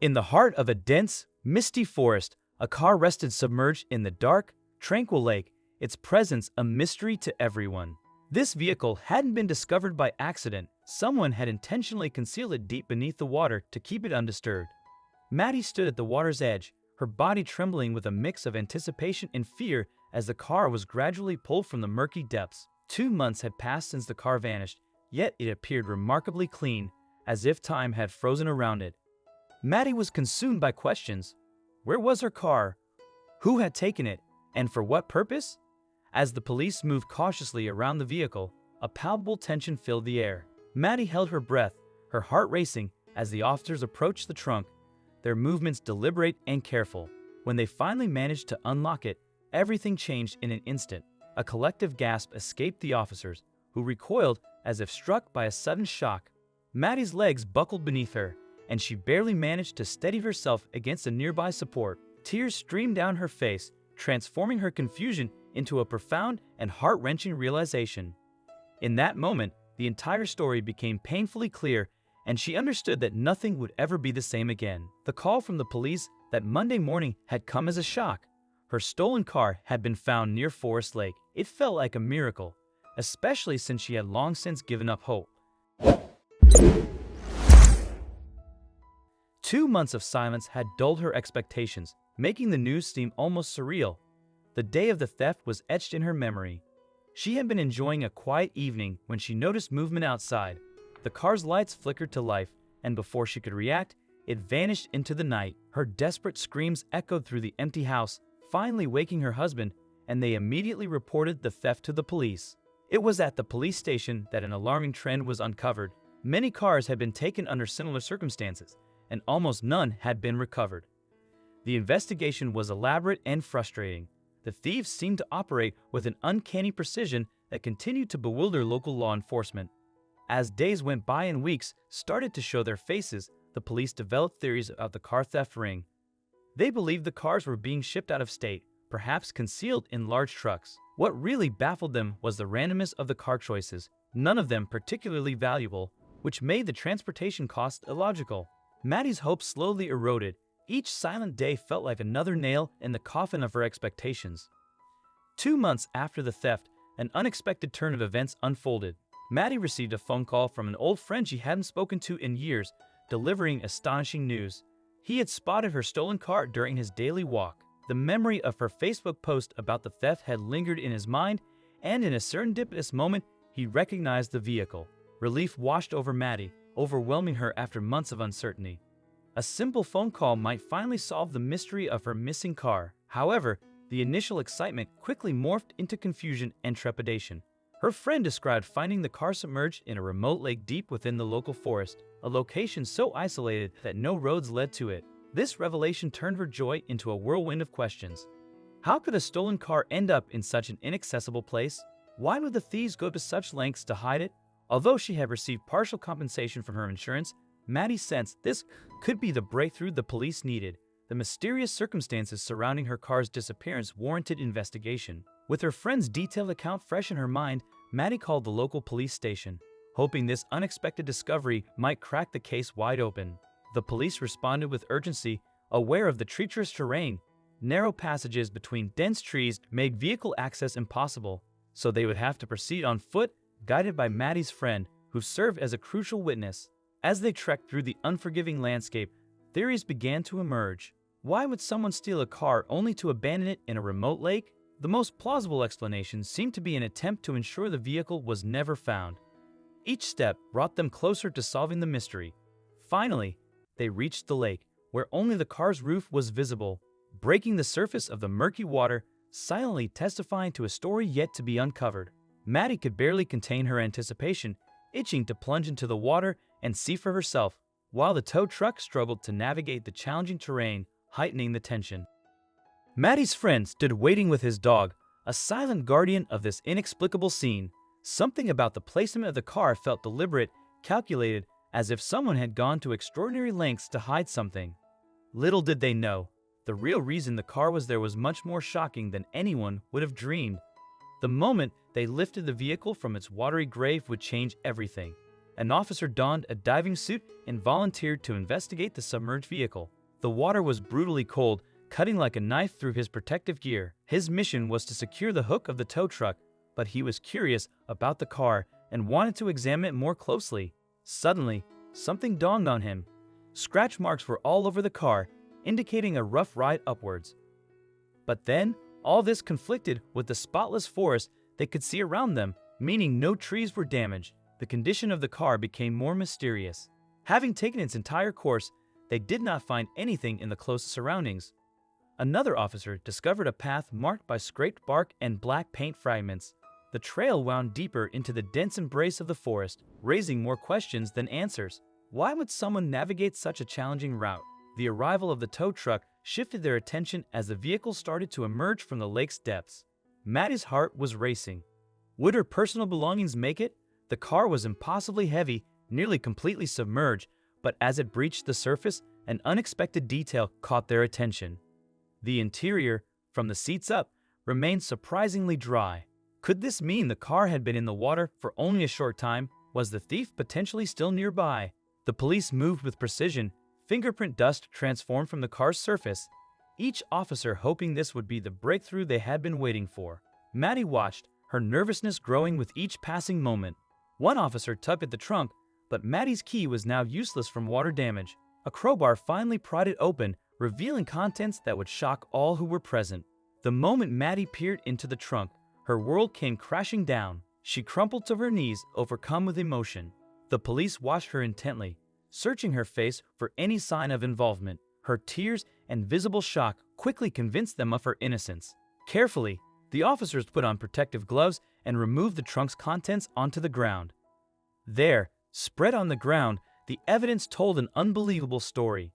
In the heart of a dense, misty forest, a car rested submerged in the dark, tranquil lake, its presence a mystery to everyone. This vehicle hadn't been discovered by accident. Someone had intentionally concealed it deep beneath the water to keep it undisturbed. Maddie stood at the water's edge, her body trembling with a mix of anticipation and fear as the car was gradually pulled from the murky depths. 2 months had passed since the car vanished, yet it appeared remarkably clean, as if time had frozen around it. Maddie was consumed by questions. Where was her car? Who had taken it, and for what purpose? As the police moved cautiously around the vehicle, a palpable tension filled the air. Maddie held her breath, her heart racing as the officers approached the trunk, their movements deliberate and careful. When they finally managed to unlock it, everything changed in an instant. A collective gasp escaped the officers, who recoiled as if struck by a sudden shock. Maddie's legs buckled beneath her, and she barely managed to steady herself against a nearby support. Tears streamed down her face, transforming her confusion into a profound and heart-wrenching realization. In that moment, the entire story became painfully clear, and she understood that nothing would ever be the same again. The call from the police that Monday morning had come as a shock. Her stolen car had been found near Forest Lake. It felt like a miracle, especially since she had long since given up hope. 2 months of silence had dulled her expectations, making the news seem almost surreal. The day of the theft was etched in her memory. She had been enjoying a quiet evening when she noticed movement outside. The car's lights flickered to life, and before she could react, it vanished into the night. Her desperate screams echoed through the empty house, finally waking her husband, and they immediately reported the theft to the police. It was at the police station that an alarming trend was uncovered. Many cars had been taken under similar circumstances, and almost none had been recovered. The investigation was elaborate and frustrating. The thieves seemed to operate with an uncanny precision that continued to bewilder local law enforcement. As days went by and weeks started to show their faces, the police developed theories about the car theft ring. They believed the cars were being shipped out of state, perhaps concealed in large trucks. What really baffled them was the randomness of the car choices, none of them particularly valuable, which made the transportation cost illogical. Maddie's hopes slowly eroded. Each silent day felt like another nail in the coffin of her expectations. 2 months after the theft, an unexpected turn of events unfolded. Maddie received a phone call from an old friend she hadn't spoken to in years, delivering astonishing news. He had spotted her stolen car during his daily walk. The memory of her Facebook post about the theft had lingered in his mind, and in a serendipitous moment, he recognized the vehicle. Relief washed over Maddie, overwhelming her after months of uncertainty. A simple phone call might finally solve the mystery of her missing car. However, the initial excitement quickly morphed into confusion and trepidation. Her friend described finding the car submerged in a remote lake deep within the local forest, a location so isolated that no roads led to it. This revelation turned her joy into a whirlwind of questions. How could a stolen car end up in such an inaccessible place? Why would the thieves go to such lengths to hide it? Although she had received partial compensation from her insurance, Maddie sensed this could be the breakthrough the police needed. The mysterious circumstances surrounding her car's disappearance warranted investigation. With her friend's detailed account fresh in her mind, Maddie called the local police station, hoping this unexpected discovery might crack the case wide open. The police responded with urgency, aware of the treacherous terrain. Narrow passages between dense trees made vehicle access impossible, so they would have to proceed on foot, guided by Maddie's friend, who served as a crucial witness. As they trekked through the unforgiving landscape, theories began to emerge. Why would someone steal a car only to abandon it in a remote lake? The most plausible explanation seemed to be an attempt to ensure the vehicle was never found. Each step brought them closer to solving the mystery. Finally, they reached the lake, where only the car's roof was visible, breaking the surface of the murky water, silently testifying to a story yet to be uncovered. Maddie could barely contain her anticipation, itching to plunge into the water and see for herself, while the tow truck struggled to navigate the challenging terrain, heightening the tension. Maddie's friend stood waiting with his dog, a silent guardian of this inexplicable scene. Something about the placement of the car felt deliberate, calculated, as if someone had gone to extraordinary lengths to hide something. Little did they know, the real reason the car was there was much more shocking than anyone would have dreamed. The moment they lifted the vehicle from its watery grave would change everything. an officer donned a diving suit and volunteered to investigate the submerged vehicle. The water was brutally cold, cutting like a knife through his protective gear. His mission was to secure the hook of the tow truck, but he was curious about the car and wanted to examine it more closely. Suddenly, something dawned on him. Scratch marks were all over the car, indicating a rough ride upwards. But then, all this conflicted with the spotless forest they could see around them, meaning no trees were damaged. The condition of the car became more mysterious. Having taken its entire course, they did not find anything in the close surroundings. Another officer discovered a path marked by scraped bark and black paint fragments. The trail wound deeper into the dense embrace of the forest, raising more questions than answers. Why would someone navigate such a challenging route? The arrival of the tow truck shifted their attention as the vehicle started to emerge from the lake's depths. Maddie's heart was racing. Would her personal belongings make it? The car was impossibly heavy, nearly completely submerged, but as it breached the surface, an unexpected detail caught their attention. The interior, from the seats up, remained surprisingly dry. Could this mean the car had been in the water for only a short time? Was the thief potentially still nearby? The police moved with precision. Fingerprint dust transformed from the car's surface, each officer hoping this would be the breakthrough they had been waiting for. Maddie watched, her nervousness growing with each passing moment. One officer tugged at the trunk, but Maddie's key was now useless from water damage. A crowbar finally pried it open, revealing contents that would shock all who were present. The moment Maddie peered into the trunk, her world came crashing down. She crumpled to her knees, overcome with emotion. The police watched her intently, searching her face for any sign of involvement. Her tears and visible shock quickly convinced them of her innocence. Carefully, the officers put on protective gloves and removed the trunk's contents onto the ground. There, spread on the ground, the evidence told an unbelievable story.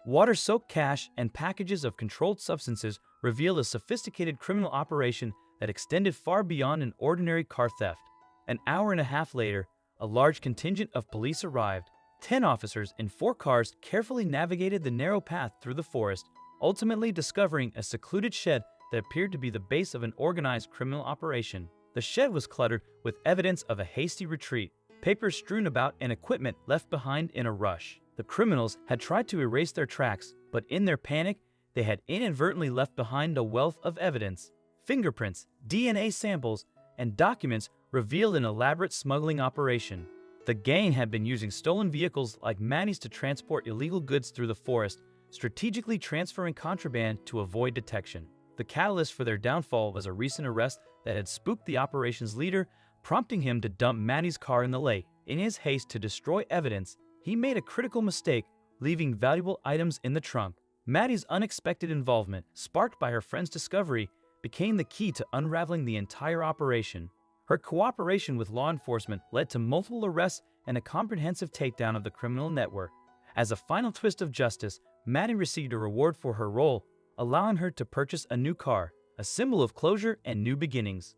Water-soaked cash and packages of controlled substances revealed a sophisticated criminal operation that extended far beyond an ordinary car theft. An hour and a half later, a large contingent of police arrived. 10 officers in 4 cars carefully navigated the narrow path through the forest, ultimately discovering a secluded shed that appeared to be the base of an organized criminal operation. The shed was cluttered with evidence of a hasty retreat, papers strewn about and equipment left behind in a rush. The criminals had tried to erase their tracks, but in their panic, they had inadvertently left behind a wealth of evidence. Fingerprints, DNA samples, and documents revealed an elaborate smuggling operation. The gang had been using stolen vehicles like Maddie's to transport illegal goods through the forest, strategically transferring contraband to avoid detection. The catalyst for their downfall was a recent arrest that had spooked the operation's leader, prompting him to dump Maddie's car in the lake. In his haste to destroy evidence, he made a critical mistake, leaving valuable items in the trunk. Maddie's unexpected involvement, sparked by her friend's discovery, became the key to unraveling the entire operation. Her cooperation with law enforcement led to multiple arrests and a comprehensive takedown of the criminal network. As a final twist of justice, Maddie received a reward for her role, allowing her to purchase a new car, a symbol of closure and new beginnings.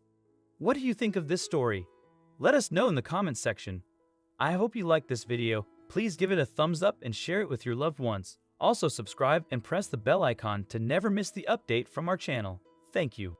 What do you think of this story? Let us know in the comments section. I hope you liked this video. Please give it a thumbs up and share it with your loved ones. Also subscribe and press the bell icon to never miss the update from our channel. Thank you.